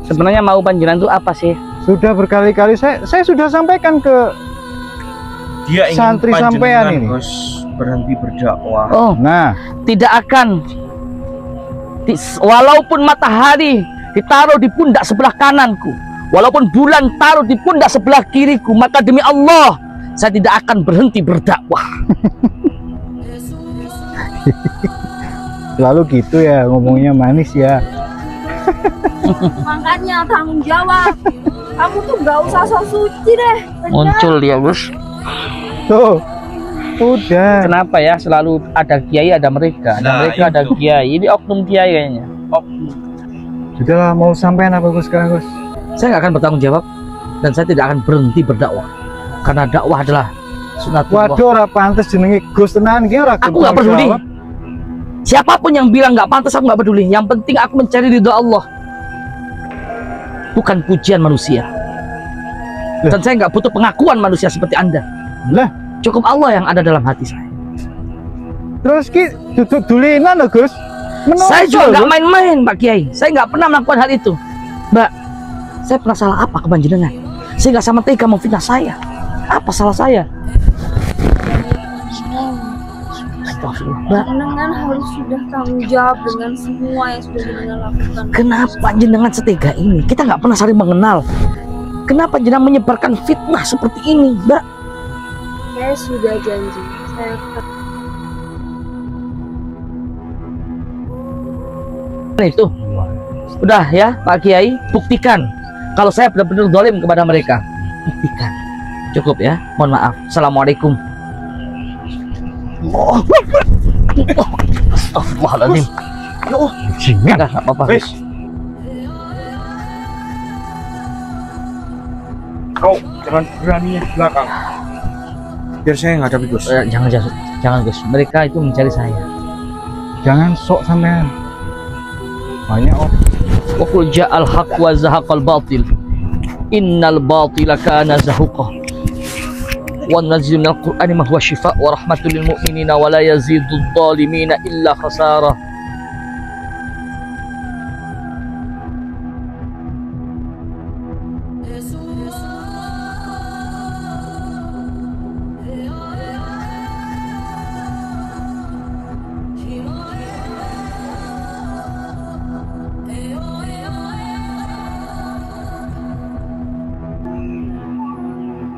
Sebenarnya mau panjenengan itu apa sih? Sudah berkali-kali saya sudah sampaikan ke Dia ingin santri sampean ini. Gus berhenti berdakwah. Oh, Nah, tidak akan. Walaupun matahari ditaruh di pundak sebelah kananku, walaupun bulan taruh di pundak sebelah kiriku, maka demi Allah saya tidak akan berhenti berdakwah. selalu gitu ya ngomongnya, manis ya. Makanya tanggung jawab. Kamu tuh gak usah sok suci deh. Bener. Muncul dia, Gus. Tuh, udah. Kenapa ya selalu ada kiai, ada mereka, ada Nah, mereka, ada itu. kiai. Ini oknum kiai kayaknya. Sudahlah, mau sampean apa Gus sekarang Gus? Saya nggak akan bertanggung jawab dan saya tidak akan berhenti berdakwah karena dakwah adalah sunatullah. Waduh, ora pantes jenenge Gus tenan iki ora. Aku nggak peduli. Siapapun yang bilang nggak pantas, aku nggak peduli. Yang penting aku mencari ridho Allah, bukan pujian manusia. Dan saya nggak butuh pengakuan manusia seperti Anda. Lah, Cukup Allah yang ada dalam hati saya. terus ki duduk dulinan lho Gus. Menungso Saya juga nggak lho. main-main, Pak Kiai. Saya nggak pernah melakukan hal itu, Mbak. Saya pernah salah apa ke panjenengan? Sehingga sama tega mau fitnah saya. Apa salah saya? Astagfirullah, Mbak. Jenengan harus sudah tanggung jawab dengan semua yang sudah jenengan lakukan. Kenapa jenengan setega ini? Kita nggak pernah saling mengenal. Kenapa jenengan menyebarkan fitnah seperti ini, Mbak? Saya sudah janji. Saya Itu udah ya, Pak Kiai, buktikan kalau saya benar-benar zalim kepada mereka. Buktikan. Cukup ya. Mohon maaf. Assalamualaikum. Astagfirullahaladzim. Enggak apa-apa. Wis. Kau jangan berani di belakang. Biar saya yang hadapi Gus. Jangan Gus. Mereka itu mencari saya. Jangan sok sampean. Banyak orang. Wa qul ja'al haqq wa zahaqal batil. Innal batila kana zahuqa. Wa nazzil minal qur'ani ma huwa shifaa' wa rahmatul lil mu'minina wa la yazidudz zalimina illa khasara.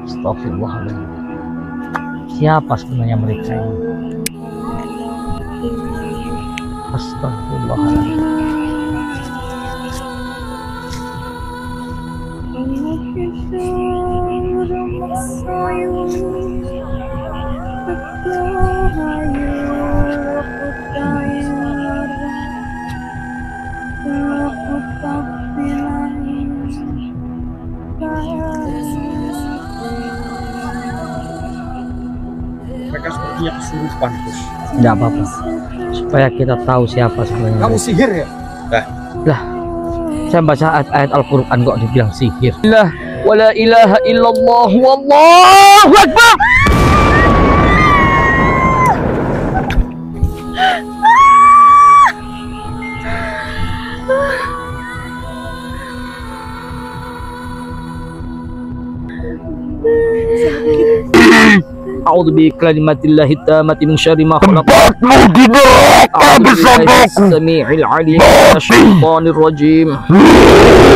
Astagfirullahaladzim. Siapa sebenarnya mereka ini? Astagfirullahaladzim. Mereka sepertinya kesurupan Gus. Tidak apa-apa. Supaya kita tahu siapa sebenarnya. Kamu sihir ya? Lah, saya baca ayat Al-Quran kok dibilang sihir. La wala ilaha illallah wallahu akbar. A'udzu bi kalimatillahi tammati min syarri ma khalaq. As-sami'il 'alim minasyaitonir rajim.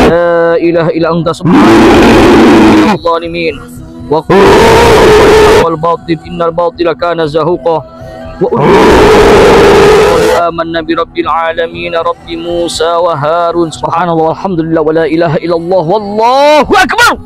La ilaha illa anta subhanaka zalimin. Wa wal batil innal batila kana zahuqa. Wa amanna bi rabbil alamin rabbi Musa wa Harun. Subhanallah walhamdulillah wa la ilaha illallah wallahu akbar.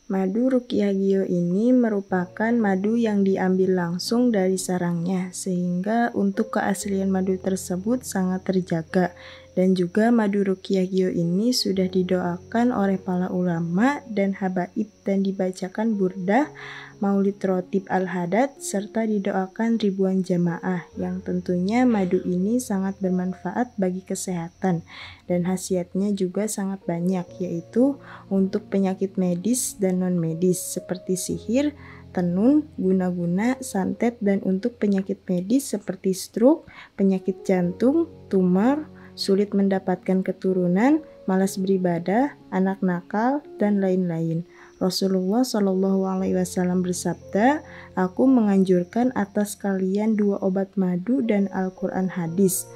Madu Ruqyah Gio ini merupakan madu yang diambil langsung dari sarangnya, sehingga untuk keaslian madu tersebut sangat terjaga. Dan juga madu Ruqyah Gio ini sudah didoakan oleh para ulama dan habaib dan dibacakan burdah, maulid rotib al-hadad, serta didoakan ribuan jamaah, yang tentunya madu ini sangat bermanfaat bagi kesehatan dan khasiatnya juga sangat banyak, yaitu untuk penyakit medis dan non medis seperti sihir, tenun, guna-guna, santet, dan untuk penyakit medis seperti stroke, penyakit jantung, tumor, sulit mendapatkan keturunan, malas beribadah, anak nakal, dan lain-lain. Rasulullah Shallallahu Alaihi Wasallam bersabda, "Aku menganjurkan atas kalian 2 obat madu dan Al-Quran hadis."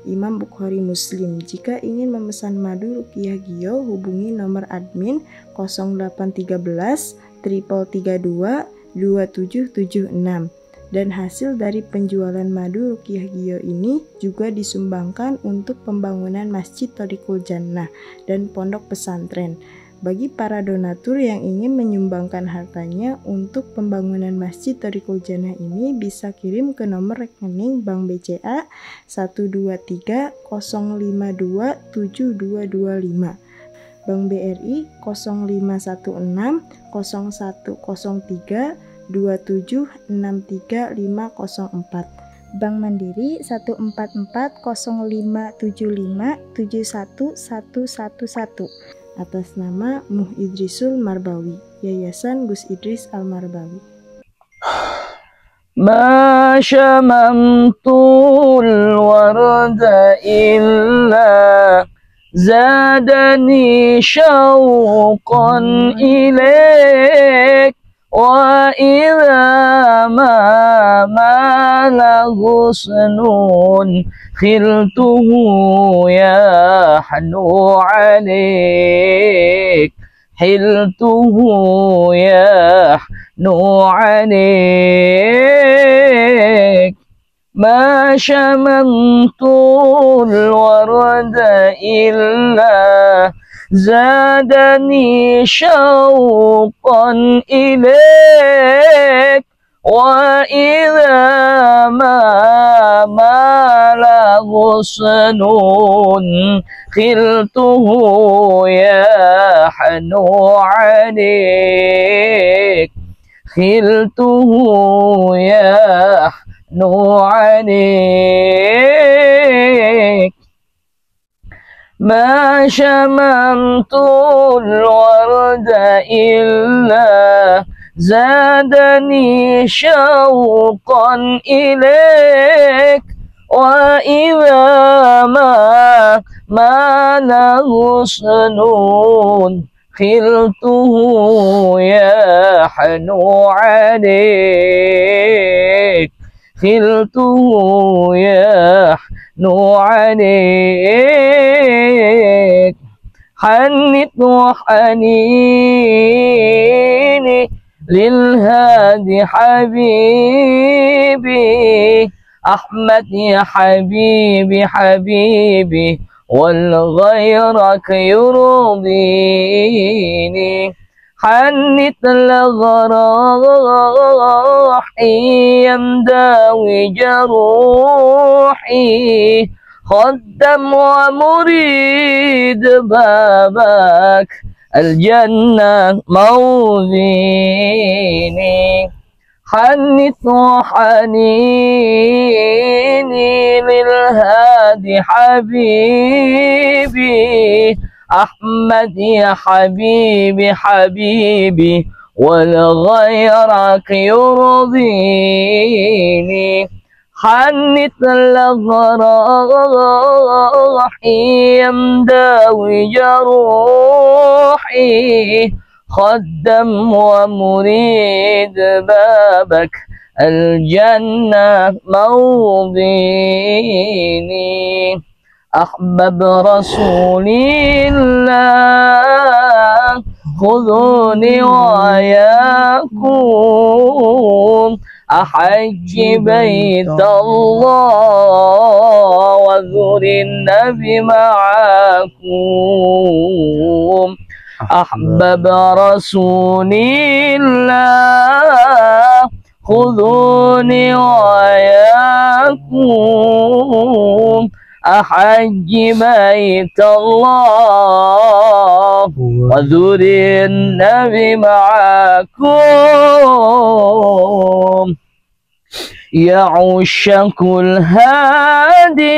Imam Bukhari Muslim. Jika ingin memesan madu Ruqyah Gio, hubungi nomor admin 0813 332 2776. Dan hasil dari penjualan madu Ruqyah Gio ini juga disumbangkan untuk pembangunan Masjid Thoriqul Jannah dan pondok pesantren. Bagi para donatur yang ingin menyumbangkan hartanya untuk pembangunan Masjid Thoriqul Jannah ini bisa kirim ke nomor rekening Bank BCA 123 052 7225, Bank BRI 0516 0103 2763504, Bank Mandiri 144 0575 71111, atas nama Muh Idrisul Marbawi, Yayasan Gus Idris Al-Marbawi. ما شممت الورد إلا زادني شوقا إليك وإذا ما مال غصن خلته يحنو عليك حلته يحنو عليك ما شممت الورد إلا زادني شوقا إليك وإذا ما مال غصن خلته يحنو عليك خلته يحنو عليك ما شممت الورد إلا زادني شوقا إليك وإذا ما مال غصن خلته يحنو عليك خلته يحنو عليك حنت وحنيني للهادي حبيبي أحمد يا حبيبي حبيبي والغيرك يرضيني حنت لغراحي يمداوي جروحي خدم ومريد بابك الجنة موذيني حنت وحنيني للهادي حبيبي أحمد يا حبيبي حبيبي والغيرك يرضيني حنت لغراحي يمداوي جروحي خدم ومريد بابك الجنة موضيني أحبب رسول الله خذوني وإياكم أحج بيت الله وزور النبي معكم أحبب رسول الله خذوني وإياكم أحج بيت الله وزور النبي معكم يا عشاق الهادي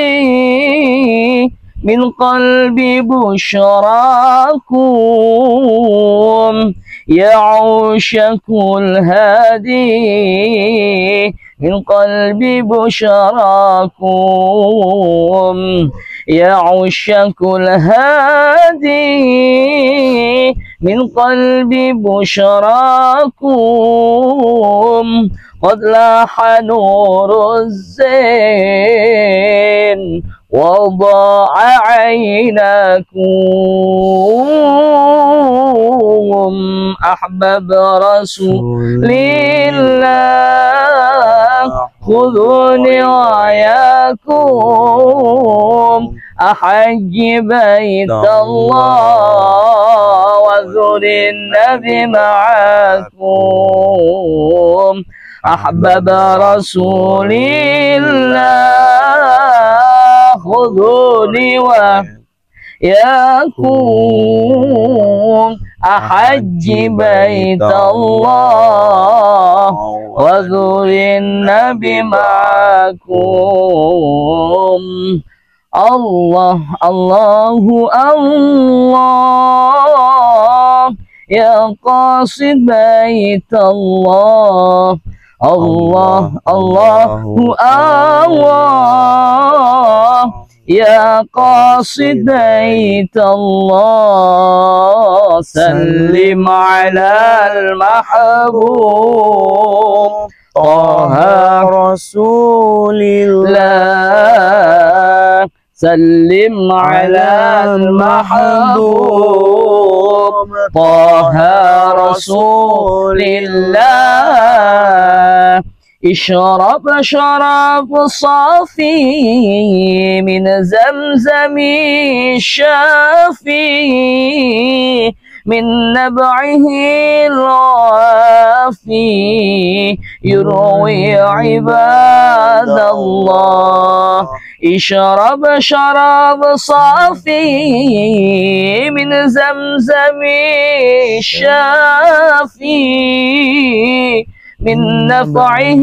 من قلبي بشراكم يعشق الهادي من قلبي بشراكم يعشق الهادي من قلبي بشراكم قد لاح نور الزين وضاع عينكم أحباب رسول الله خذوني وإياكم أحج بيت الله وزور النبي معكم أحباب رسول الله خذوني وإياكم أحج بيت الله وزور النبي معكم الله الله الله يا قاصد بيت الله الله الله الله يا قاصد بيت الله سلم على المحبوب طه رسول الله سلم على المحبوب طه رسول الله اشرب شراب صافي من زمزم الشافي من نبعه الرافي يروي عباد الله اشرب شراب صافي من زمزم الشافي من نفعه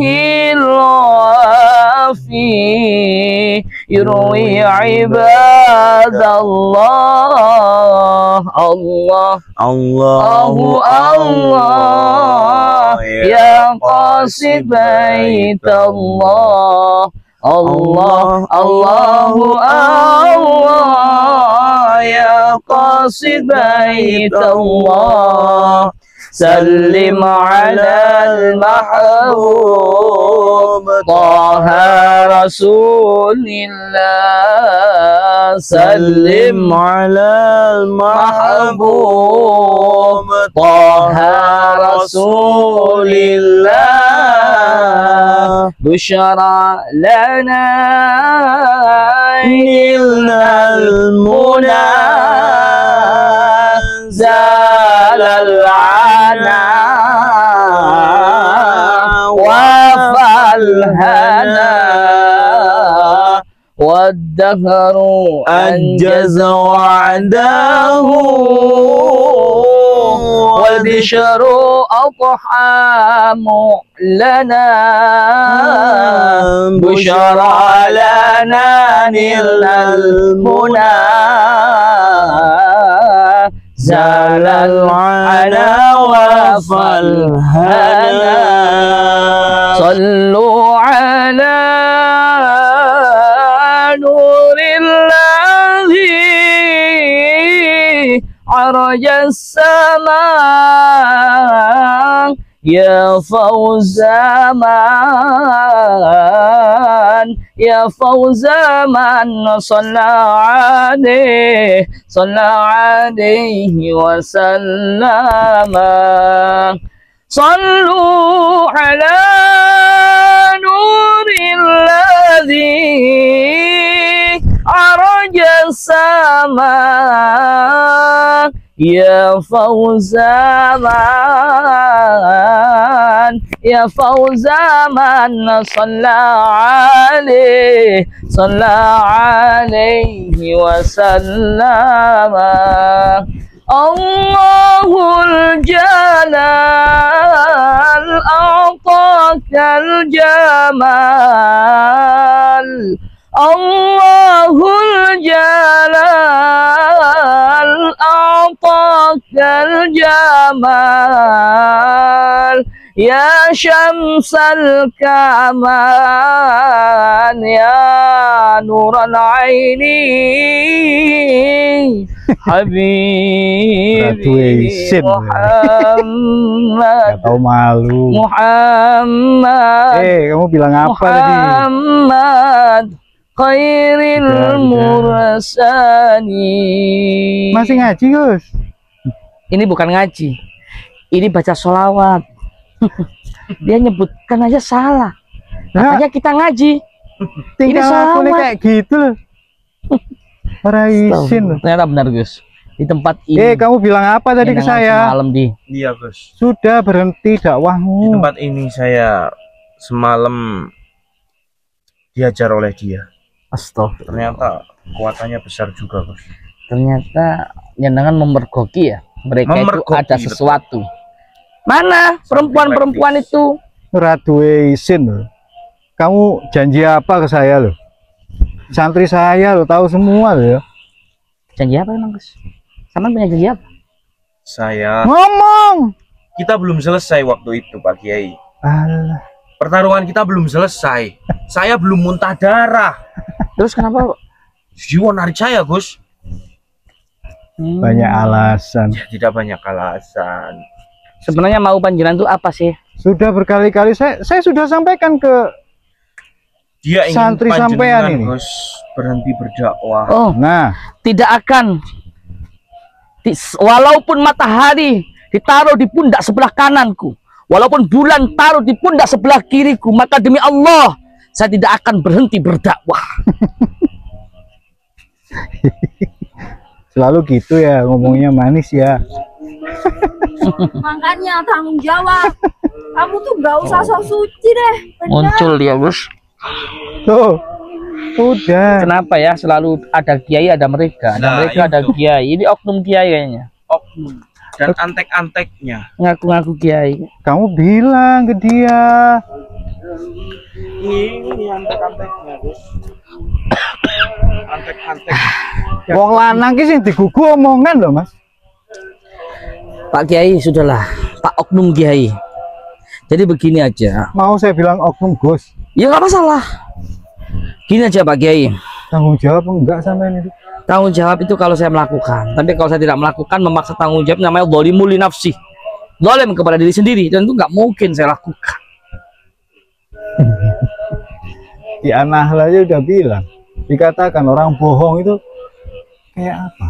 الرافي يروي عباد الله الله الله الله يا قاصد بيت الله الله الله الله يا قاصد بيت الله سلم على المحبوب طه رسول الله سلم على المحبوب طه رسول الله بشرى لنا نلنا المنى زال العنا وفالهنا والدهر أنجز وعده والبشر أضحى معلنا بشرى لنا نلنا المنى زال العنا وفالهنا صلوا على نور الذي عرج السماء يا فوز من يا فوز من صلى عليه وسلم صلوا على نور الذي عرج السماء يا فوز من يا فوز من صلى عليه وسلم الله الجلال أعطاك الجمال الله الجلال a'takal jamal ya syamsal kamal ya nural aini habibi Graduation. Muhammad Gak tahu malu. Muhammad Kamu bilang apa tadi? Muhammad khairil Udah. mursani. Masih ngaji, Gus? Ini bukan ngaji, ini baca sholawat. Dia nyebutkan aja salah, Nah, makanya kita ngaji. tinggal aku nih sholawat. kayak gitu loh. Para isin. Ternyata benar Gus, di tempat ini. Kamu bilang apa tadi ke Jenengan saya? semalam di Iya Gus. Sudah berhenti Di dakwahmu. tempat ini saya semalam diajar oleh dia. Astagfirullah. Ternyata kekuatannya besar juga Gus. Ternyata jenengan memergoki ya. Mereka itu Memergoki, ada betul. sesuatu. Mana perempuan-perempuan itu? Graduation loh. Kamu janji apa ke saya loh? Santri saya loh, tahu semua loh ya. Janji apa emang Gus? Sama punya janji apa? Saya Ngomong. kita belum selesai waktu itu Pak Kiai. Alah. Pertarungan kita belum selesai. Saya belum muntah darah. Terus kenapa? Jiwa narik saya Gus. Banyak alasan. Ya, tidak banyak alasan. Sebenarnya mau panjenengan itu apa sih? Sudah berkali-kali saya sudah sampaikan ke Dia ingin Santri sampean panjenengan, ini. Gus, berhenti berdakwah. Oh, nah, tidak akan. Walaupun matahari ditaruh di pundak sebelah kananku, walaupun bulan taruh di pundak sebelah kiriku, maka demi Allah saya tidak akan berhenti berdakwah. selalu gitu ya ngomongnya manis ya. Makanya tanggung jawab. Kamu tuh gak usah sok suci deh. Bener. Muncul dia Gus. Tuh, udah. Kenapa ya selalu ada kiai, ada mereka, Nah, ada itu. kiai. Ini oknum kiai kayaknya. Oknum dan antek-anteknya. Ngaku-ngaku kiai. Kamu bilang ke dia. Ini antek-anteknya, Gus. Antek-antek. Wong lanang ki sing digugu omongan loh, Mas. Pak Kiai sudahlah, Pak Oknum Kiai. Jadi begini aja. Mau saya bilang oknum, Gus. Ya nggak masalah. Gini aja Pak Kiai. Tanggung jawab enggak sama ini? Tanggung jawab itu kalau saya melakukan. Tapi kalau saya tidak melakukan, memaksa tanggung jawab namanya zalimul li nafsi. Zalim kepada diri sendiri, dan itu nggak mungkin saya lakukan. Di An-Nahl aja udah bilang. Dikatakan orang bohong itu kayak apa?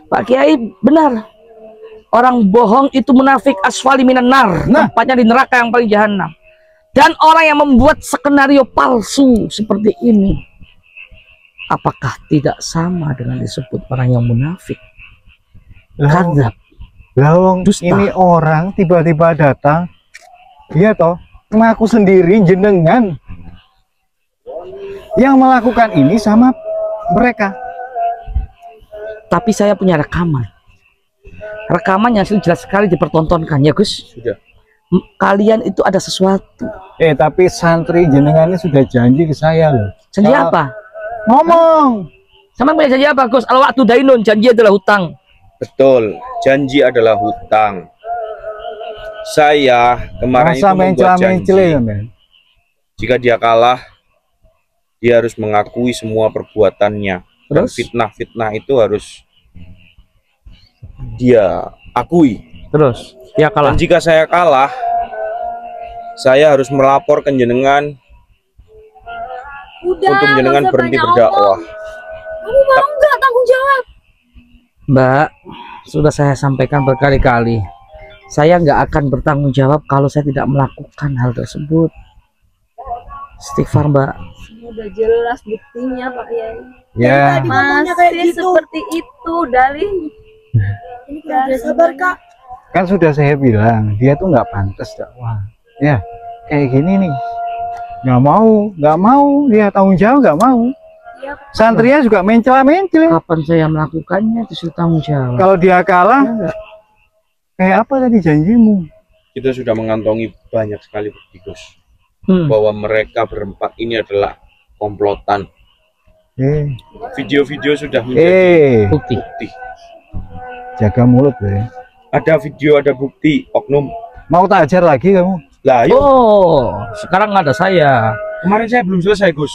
Pak Kiai benar. Orang bohong itu munafik asfali minan nar. Nah. Tempatnya di neraka yang paling jahanam. Dan orang yang membuat skenario palsu seperti ini, apakah tidak sama dengan disebut orang yang munafik? Kadzab. Lawang Dusta. ini orang tiba-tiba datang, iya toh, ngaku sendiri jenengan yang melakukan ini sama mereka. Tapi saya punya rekaman. Rekaman yang jelas sekali dipertontonkan ya Gus. Sudah. Kalian itu ada sesuatu. Tapi santri jenengan ini sudah janji ke saya loh. Janji Kalau- apa? Ngomong. Sama punya janji apa Gus? Al waktu dainun, janji adalah hutang. Betul, janji adalah hutang. Saya kemarin itu Masa membuat janji. mencela-mencela ya, men? Jika dia kalah, dia harus mengakui semua perbuatannya. Dan Terus? fitnah-fitnah itu harus dia akui. Terus ya kalah. Dan jika saya kalah, saya harus melapor ke jenengan Udah, untuk jenengan nggak usah berhenti banyak berdakwah. omong. Kamu mau nggak tanggung jawab? Mbak, sudah saya sampaikan berkali-kali. Saya nggak akan bertanggung jawab kalau saya tidak melakukan hal tersebut. Istighfar Mbak. Udah jelas buktinya Pak Yai. Ya, Masih seperti itu dalih. Ini sabar Kak. kan sudah saya bilang dia tuh nggak pantas dakwah. Ya, kayak gini nih. Nggak mau dia tanggung jawab, nggak mau. Iya. Santrinya juga mencela-mencela. Kapan saya melakukannya disuruh tanggung jawab? Kalau dia kalah, Ya nggak? kayak apa tadi janjimu? Kita sudah mengantongi banyak sekali bukti, Gus, Hmm. bahwa mereka berempat ini adalah komplotan. Video-video sudah menjadi Bukti. bukti. Jaga mulut ya. Ada video, ada bukti, oknum. Mau tak ajar lagi kamu? Lah, yuk. Oh, sekarang ada saya. Kemarin saya belum selesai, Gus.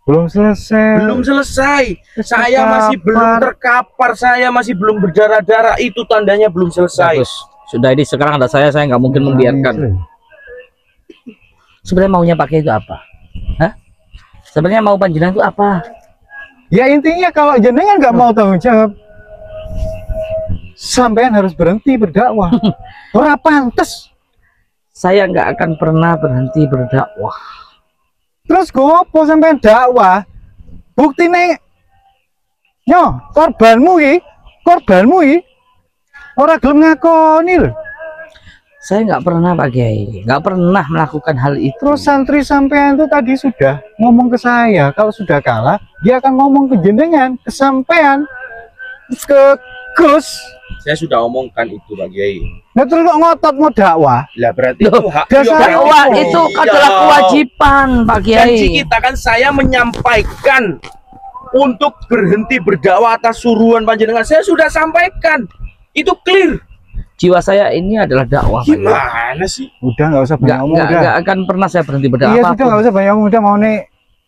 Belum selesai. Belum selesai. Saya masih belum terkapar, saya masih belum berdarah-darah. Itu tandanya belum selesai. Bagus. Sudah ini sekarang ada saya nggak mungkin membiarkan. Sebenarnya maunya pakai itu apa? Hah? Sebenarnya mau panjenengan itu apa? Ya intinya kalau jenengan nggak mau tanggung jawab, sampean harus berhenti berdakwah. Ora pantes. Saya nggak akan pernah berhenti berdakwah. Terus gopo sampean dakwah? Buktine yo korbanmu iki ora gelem ngakoni lho. Saya nggak pernah Pak Kiai, nggak pernah melakukan hal itu. Terus santri sampean itu tadi sudah ngomong ke saya, kalau sudah kalah dia akan ngomong ke jenengan, ke sampean, ke Gus. Saya sudah omongkan itu Pak Kiai. Nah terus kok ngotot mau dakwah? Lah berarti itu hak Dakwah itu adalah kewajiban Pak Kiai. Janji kita kan saya menyampaikan untuk berhenti berdakwah atas suruhan panjenengan. Saya sudah sampaikan. Itu clear. Jiwa saya ini adalah dakwah. Gimana sih? Udah nggak usah banyak ngomong, udah. Nggak akan pernah saya berhenti berdakwah. Iya sudah nggak usah banyak ngomong, udah mau nih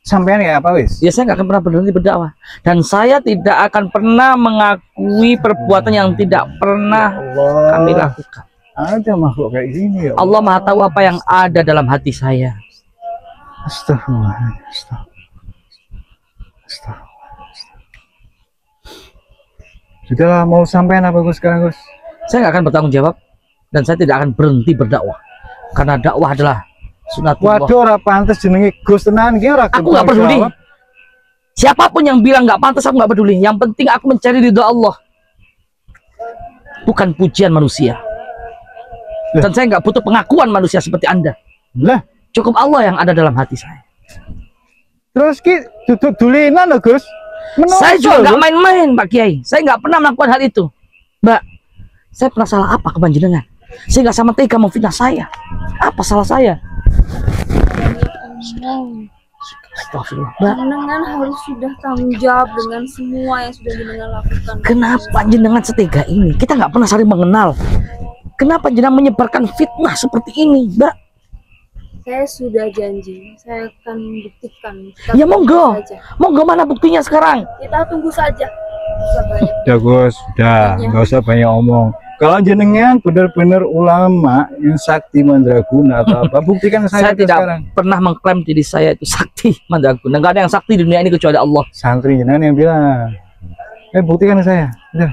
sampean ya apa wis? Ya saya nggak akan pernah berhenti berdakwah. Dan saya tidak akan pernah mengakui perbuatan yang tidak pernah kami lakukan. Ada makhluk kayak gini ya. Allah Maha tahu apa yang ada dalam hati saya. Astagfirullah. Sudahlah, mau sampean apa Gus sekarang Gus? Saya nggak akan bertanggung jawab dan saya tidak akan berhenti berdakwah karena dakwah adalah sunatullah. Waduh, ora pantes jenenge Gus tenan iki ora. Aku nggak peduli. Siapapun yang bilang nggak pantas, aku nggak peduli. Yang penting aku mencari ridho Allah, bukan pujian manusia. Dan saya nggak butuh pengakuan manusia seperti Anda. Lah, cukup Allah yang ada dalam hati saya. Terus ki duduk dulinan lho Gus. Saya juga nggak main-main Pak Kiai. Saya nggak pernah melakukan hal itu. Mbak, saya pernah salah apa ke panjenengan? Sehingga sama tega memfitnah saya. Apa salah saya? Astagfirullah. Jenengan harus sudah tanggung jawab dengan semua yang sudah jenengan lakukan. Kenapa jenengan setega ini? Kita nggak pernah saling mengenal. Kenapa jenengan menyebarkan fitnah seperti ini, Mbak? Saya sudah janji, saya akan buktikan. Ya monggo, monggo, mana buktinya sekarang? Kita tunggu saja. Udah Gus, udah nggak usah banyak omong. Kalau jenengan benar-benar ulama yang sakti mandraguna atau apa, buktikan Saya tidak sekarang. pernah mengklaim diri saya itu sakti mandraguna. Nggak ada yang sakti di dunia ini kecuali Allah. Santri jenengan yang bilang, buktikan saya. Udah,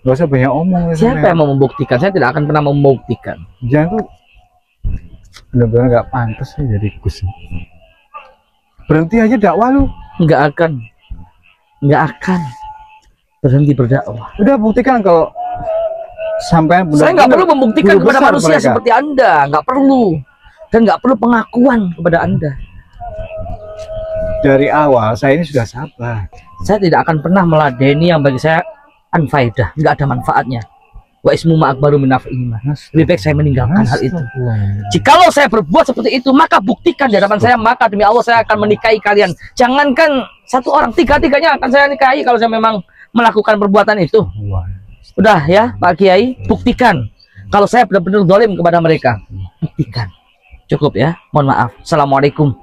nggak usah banyak omong. Siapa yang mau membuktikan? Saya tidak akan pernah membuktikan. Jangan tuh benar-benar nggak pantas sih jadi Gus. Berhenti aja dakwah lu. Nggak akan berhenti berdakwah. Udah buktikan kalau sampai saya nggak perlu membuktikan kepada manusia mereka. seperti Anda, nggak perlu, dan nggak perlu pengakuan kepada Anda. Dari awal saya ini sudah sabar. Saya tidak akan pernah meladeni yang bagi saya anfaidah, nggak ada manfaatnya. Wa ismu ma'akbaru min naf'ihima. Lebih baik saya meninggalkan hal itu. Jikalau saya berbuat seperti itu, maka buktikan di hadapan saya, maka demi Allah saya akan menikahi kalian. Jangankan satu orang, tiga-tiganya akan saya nikahi kalau saya memang melakukan perbuatan itu. Udah ya Pak Kiai, buktikan kalau saya benar-benar zalim kepada mereka. Buktikan. Cukup ya, mohon maaf. Assalamualaikum.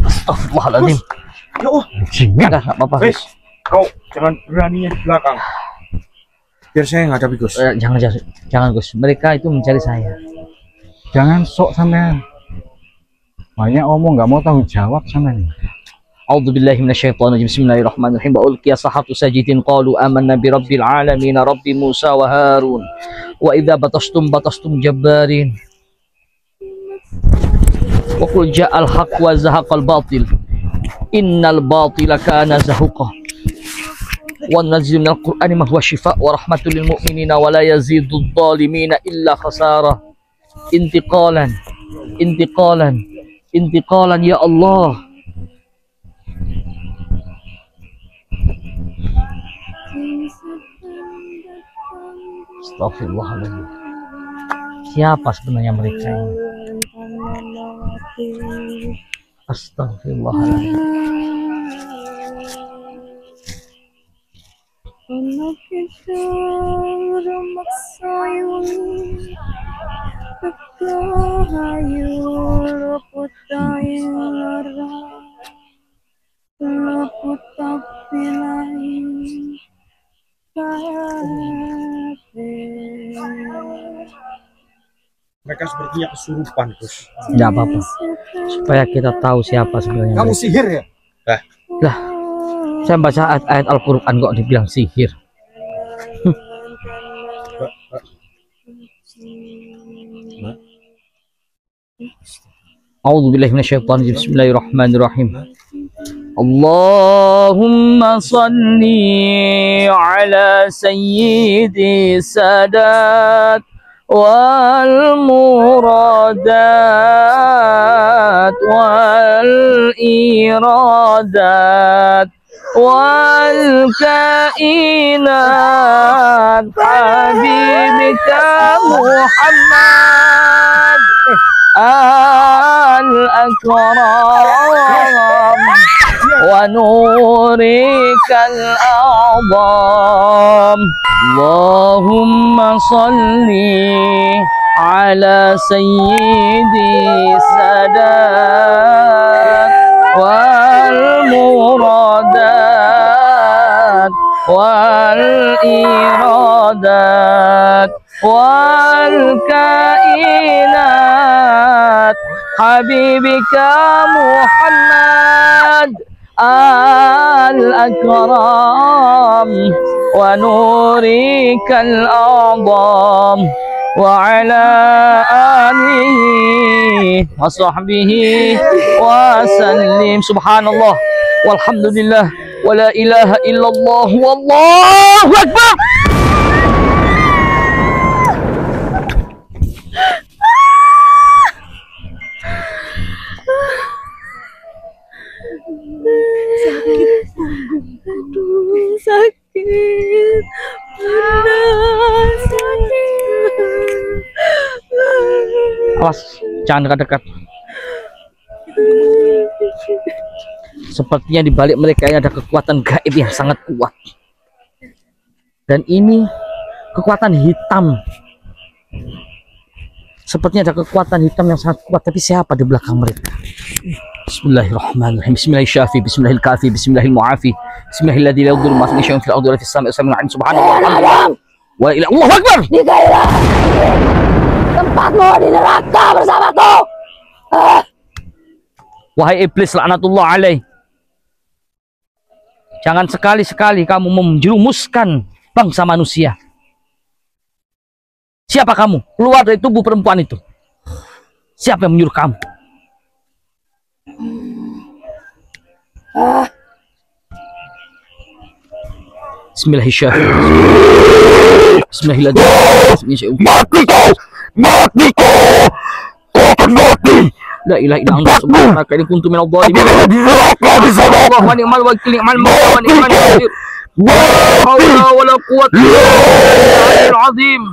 Astagfirullahaladzim. Ya Allah, Nggak apa-apa. Wes, kau jangan beraninya di belakang. Biar saya menghadapi Gus. Jangan Gus. Mereka itu mencari saya. Jangan sok sampean. Banyak omong nggak mau tanggung jawab sama nih. A'udzubillahi minasyaitonirrajim. Bismillahirrahmanirrahim. Wa ulqiya sahatu sajidin qalu amanna bi rabbil alamin rabbi Musa wa Harun. Wa idza batastum jabbarin. Wa qul ja'al haqq wa zahaqal batil. Innal batila kana zahuqa. Wa nazil minal qur'ani ma huwa shifaa wa rahmatul lil mu'minina wa la yazidud dhalimina illa khasara. Intiqalan ya Allah. Astagfirullahaladzim. Siapa sebenarnya mereka ini? Astagfirullahaladzim. Anak kita bermaksa yuli Kekahayul putai lara Leputak pilain Mereka sepertinya kesurupan, Gus. Tidak apa-apa. Supaya kita tahu siapa sebenarnya. Kamu sihir ya? Lah, saya baca ayat Al-Quran kok dibilang sihir. A'udzubillahi minasyaitonir rajim. Bismillahirrahmanirrahim. Allahumma salli ala sayyidi sadat wal muradat wal iradat wal kainat habibika Muhammad al-akram wa nurikal a'zam. Allahumma salli ala sayyidi sadat wal muradat wal iradat wal kainat habibika Muhammad al-akram wa nurikal a'zam wa ala alihi wa sahbihi wa sallim. Subhanallah walhamdulillah wa la ilaha illallah wallahu akbar. Sakit, Bunda, sakit. Awas, jangan dekat-dekat. Sepertinya di balik mereka ini ada kekuatan gaib yang sangat kuat. Dan ini kekuatan hitam. Sepertinya ada kekuatan hitam yang sangat kuat. Tapi siapa di belakang mereka? Bismillahirrahmanirrahim. Bismillahirrahmanirrahim. Bismillahirrahmanirrahim. Bismillahirrahmanirrahim. Bismillahirrahmanirrahim. La ilaha illa syai'un fil ardi wa fis sama'i wa subhanallah. Wa ila Allahu akbar. Nikailah. Tempatmu di neraka bersamaku. Wahai iblis laknatullah alaih. Jangan sekali-sekali kamu menjerumuskan bangsa manusia. Siapa kamu? Keluar dari tubuh perempuan itu. Siapa yang menyuruh kamu? Bismillahirrahmanirrahim. Bismillahirrahmanirrahim. Mati kau! Mati kau! Kau akan mati! La ilaha illa anta subhanaka inni kuntu minadh dhalimin. Allah wa ni'mal wakil ni'mal mawla wa ni'mal nasir. La haula wa la quwwata illa billahil azim.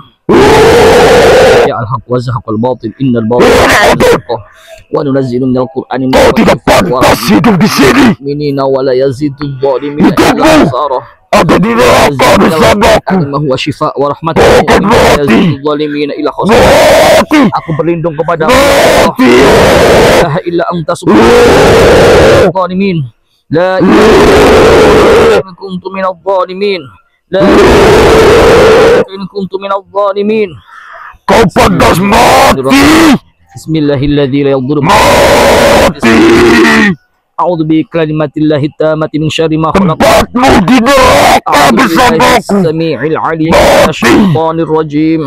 Ya al-haq wa zahaqal batil innal batila kana zahuqa wa nunazzilu minal qur'ani ma huwa shifaa'un wa rahmatun lil mu'minina wa la yazidudz dhalimina illa khasara. Ada di neraka bersamaku. Ma huwa shifaa'un wa rahmatun lil mu'minina wa la yazidudz dhalimina illa khasara. Aku berlindung kepada Allah. La ilaha illa anta subhanaka dhalimin. La ilaha illa kuntu minadh dhalimin. La in kuntu minadh dhalimin. Kau pantas mati. Bismillahirrahmanirrahim. La yadurru mati. A'udzu bi kalimatillahi tammati min syarri ma khalaq. Tempatmu di neraka bersamaku. Sami'il 'alim minasyaitonir rajim.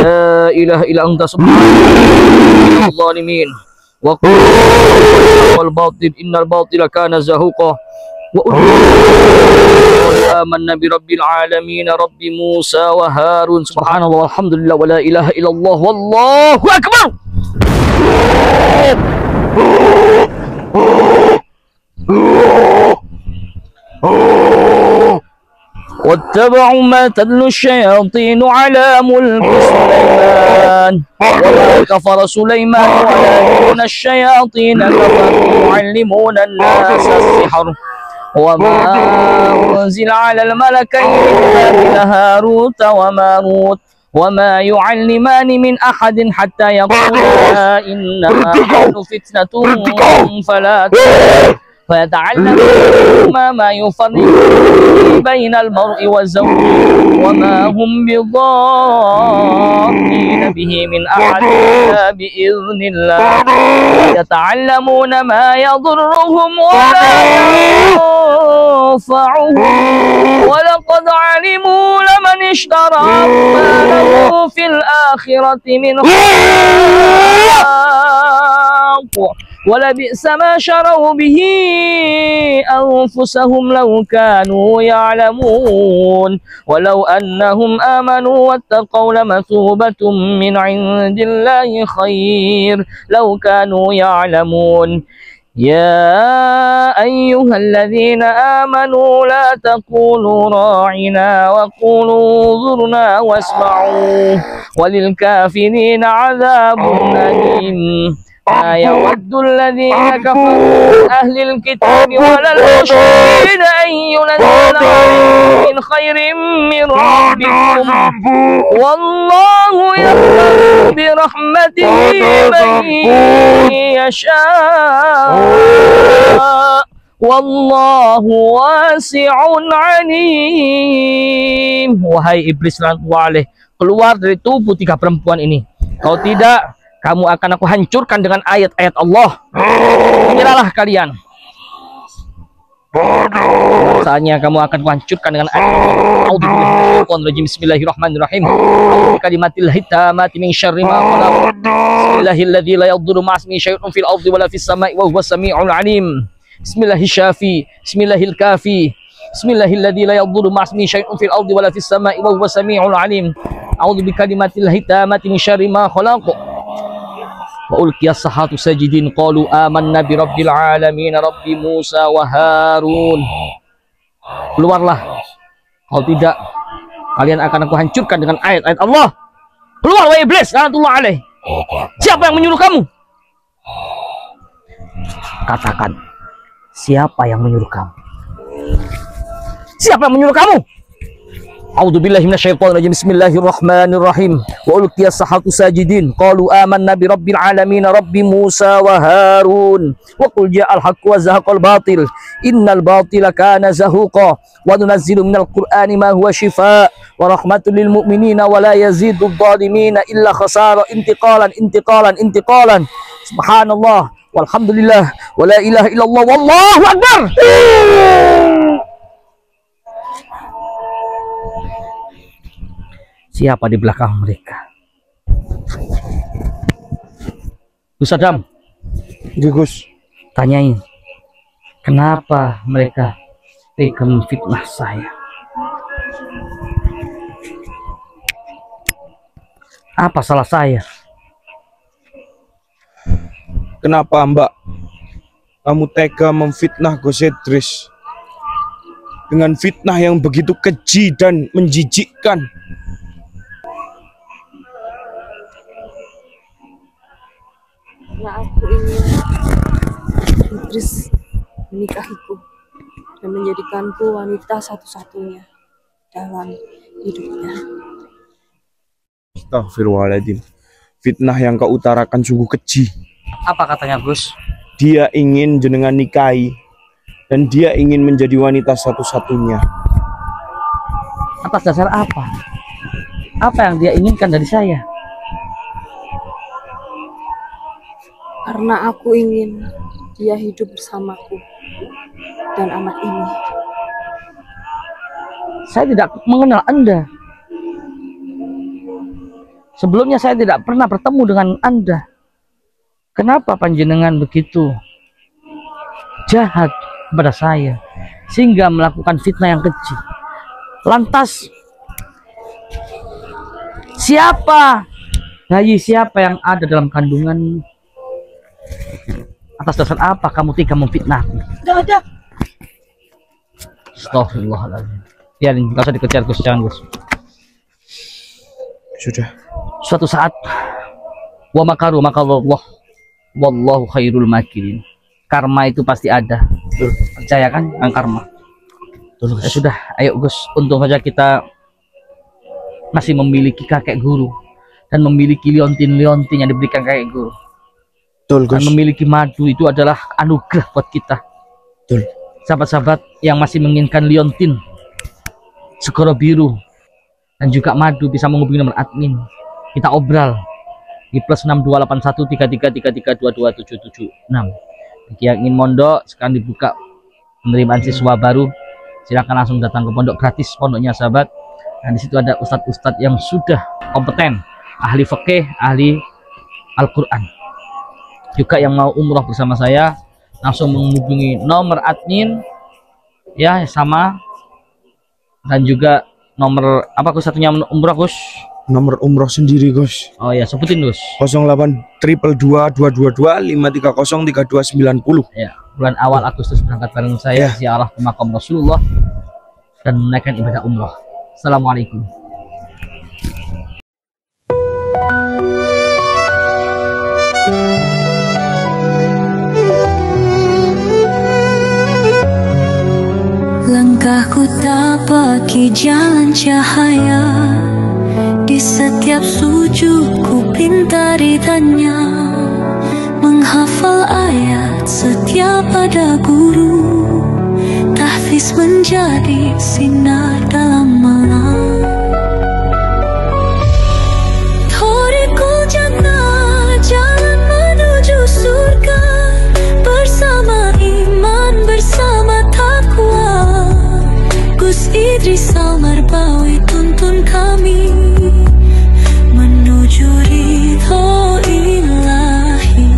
La ilaha illa anta subhanaka dhalimin. Wa qul wal batil innal batila kana zahuqa. Wa amanna bi rabbil alamin rabbi Musa wa Harun. Subhanallah walhamdulillah wa la ilaha illallah wallahu akbar. واتبعوا ما تتلو الشياطين على ملك سليمان وما كفر سليمان ولكن الشياطين كفروا يعلمون الناس السحر وما أنزل على الملكين ببابل هاروت وماروت وما يعلمان من أحد حتى يقولا إنما نحن فتنة فلا تكفر فيتعلمون ما يفرق بين المرء وزوجه وما هم بضارين به من أحد إلا بإذن الله يتعلمون ما يضرهم ولا ينفعهم ولقد علموا لمن اشترى ما له في الآخرة من خلاق ولبئس ما شروا به أنفسهم لو كانوا يعلمون ولو أنهم آمنوا واتقوا لمثوبة من عند الله خير لو كانوا يعلمون يا أيها الذين آمنوا لا تقولوا راعنا وقولوا انظرنا واسمعوا وللكافرين عذاب أليم ما يود الذين كفروا من أهل الكتاب ولا المشركين أن ينزل عليكم من خير من ربكم والله يرحم برحمته من يشاء wallahu wasi'un alim. Wahai iblis laknatullah alaih, keluar dari tubuh 3 perempuan ini. Kalau tidak, kamu akan aku hancurkan dengan ayat-ayat Allah. Menyerahlah kalian. Saatnya kamu akan kuhancurkan dengan ayat. Bismillahirrahmanirrahim. Kalimatil hitamati min syarri ma khalaq. Bismillahilladzi la yadurru ma'asmihi syai'un fil ardi wala fis sama'i wa huwas sami'ul 'alim. Bismillahirrahmanirrahim. Bismillahilkafi. Bismillahilladzi la yadurru ma'asmihi syai'un fil ardi wala fis sama'i wa huwas sami'ul 'alim. A'udzu bikalimatil hitamati min syarri ma khalaq. Wa ulqiyas sahatu sajidin qalu amanna bi rabbil alamin rabbi Musa wa Harun. Keluarlah. Kalau tidak, kalian akan aku hancurkan dengan ayat-ayat Allah. Keluar wahai iblis laknatullah alaih. Siapa yang menyuruh kamu? Katakan, siapa yang menyuruh kamu? Siapa yang menyuruh kamu? A'udzubillahi minasyaitonirrajim. Bismillahirrahmanirrahim. Wa ulqiyas sahatu sajidin qalu amanna bi rabbil alamin rabbi Musa wa Harun. Wa qul ja'al haqqu wa zahaqal batil innal batila kana zahuqa wa nunazzilu minal qur'ani ma huwa shifaa wa rahmatul lil mu'minina wa la yazidud dhalimina illa khasara. Intiqalan subhanallah walhamdulillah wa la ilaha illallah wallahu akbar. Siapa di belakang mereka? Gus Adam, Gus, tanyain, kenapa mereka tega memfitnah saya? Apa salah saya? Kenapa Mbak kamu tega memfitnah Gus Idris dengan fitnah yang begitu keji dan menjijikkan? Karena aku ingin Idris menikahiku dan menjadikanku wanita satu-satunya dalam hidupnya. Astagfirullahaladzim. Fitnah yang kau utarakan sungguh keji. Apa katanya Gus? Dia ingin jenengan nikahi dan dia ingin menjadi wanita satu-satunya. Atas dasar apa? Apa yang dia inginkan dari saya? Karena aku ingin dia hidup bersamaku dan anak ini. Saya tidak mengenal Anda. Sebelumnya saya tidak pernah bertemu dengan Anda. Kenapa panjenengan begitu jahat kepada saya sehingga melakukan fitnah yang keji? Lantas siapa bayi siapa yang ada dalam kandungan? Atas dasar apa kamu tega memfitnahku? Tidak ada. Astagfirullahaladzim. Ya, nggak usah dikejar Gus, jangan Gus. Sudah. Suatu saat wa makaru makallah wallahu khairul makirin. Karma itu pasti ada. Percaya kan dengan karma? Ya sudah, ayo Gus, untung saja kita masih memiliki kakek guru dan memiliki liontin-liontin yang diberikan kakek guru. Betul, Gus. Dan memiliki madu itu adalah anugerah buat kita. Betul. Sahabat-sahabat yang masih menginginkan liontin, segoro biru, dan juga madu bisa menghubungi nomor admin. Kita obral di +62813333227776. Bagi yang ingin mondok, sekarang dibuka penerimaan siswa baru. Silakan langsung datang ke pondok gratis, pondoknya sahabat. Dan di situ ada ustadz-ustadz yang sudah kompeten, ahli fikih, ahli Al-Quran. Juga yang mau umroh bersama saya, langsung menghubungi nomor admin, ya sama. Dan juga nomor apa Gus, satunya umroh Gus? Nomor umroh sendiri Gus. Oh ya, sebutin Gus. 08222253032990. Ya, bulan awal Agustus berangkat bareng saya ziarah ke makam Rasulullah dan menaikkan ibadah umroh. Assalamualaikum. Langkahku tapaki jalan cahaya, di setiap sujudku pintari tanya, menghafal ayat setiap ada guru, tahfiz menjadi sinar dalam malam. Thorikul jannah, jalan menuju surga, bersama iman, bersama takwa. Gus Idris Almarbawi tuntun kami menuju ridho ilahi.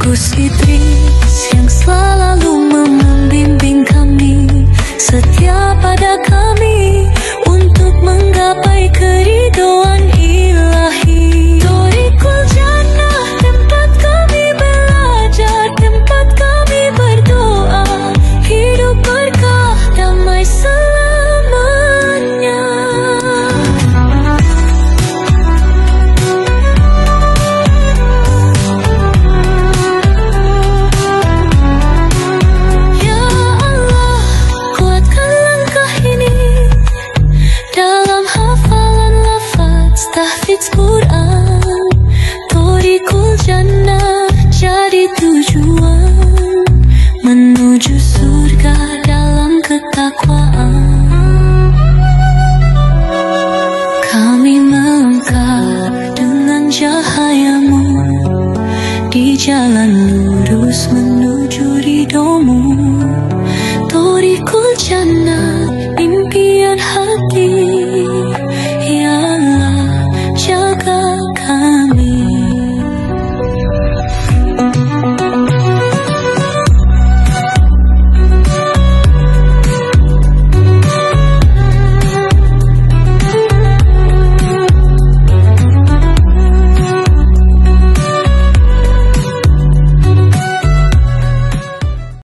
Gus Idris yang selalu membimbing kami, setiap pada kami untuk menggapai keridhoan ilahi. Thorikul jannah, tempat kami belajar, tempat kami berdoa, hidup berkah damai selamanya. Ya Allah, kuatkan langkah ini dalam hafalan lafaz tahfidz Quran. Thorikul jannah jadi tujuan menuju surga dalam ketakwaan. Kami melangkah dengan cahayamu di jalan lurus menuju ridhomu. Thorikul jannah.